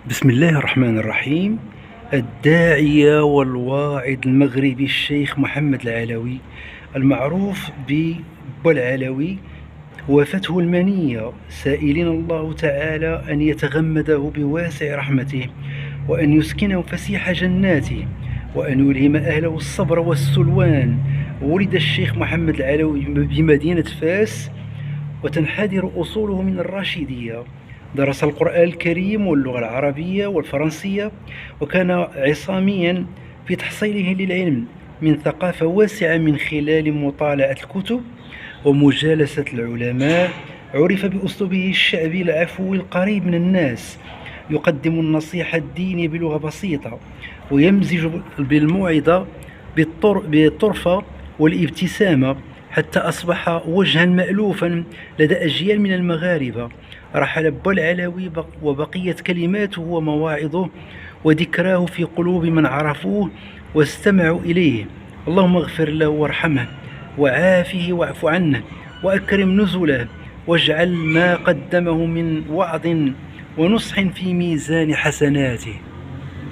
بسم الله الرحمن الرحيم. الداعية والواعظ المغربي الشيخ محمد العلوي المعروف بالعلوي وافته المنية، سائلين الله تعالى أن يتغمده بواسع رحمته، وأن يسكنه فسيح جناته، وأن يلهم أهله الصبر والسلوان. ولد الشيخ محمد العلوي بمدينة فاس، وتنحدر أصوله من الراشدية. درس القرآن الكريم واللغة العربية والفرنسية، وكان عصاميا في تحصيله للعلم من ثقافة واسعة من خلال مطالعة الكتب ومجالسة العلماء. عرف بأسلوبه الشعبي العفوي القريب من الناس، يقدم النصيحة الدينية بلغة بسيطة، ويمزج بالموعظة بالطرفة والابتسامة، حتى أصبح وجها مألوفا لدى أجيال من المغاربة. رحل العلوي وبقيت كلماته ومواعظه وذكراه في قلوب من عرفوه واستمعوا إليه. اللهم اغفر له وارحمه وعافه واعف عنه وأكرم نزله، واجعل ما قدمه من وعظ ونصح في ميزان حسناته.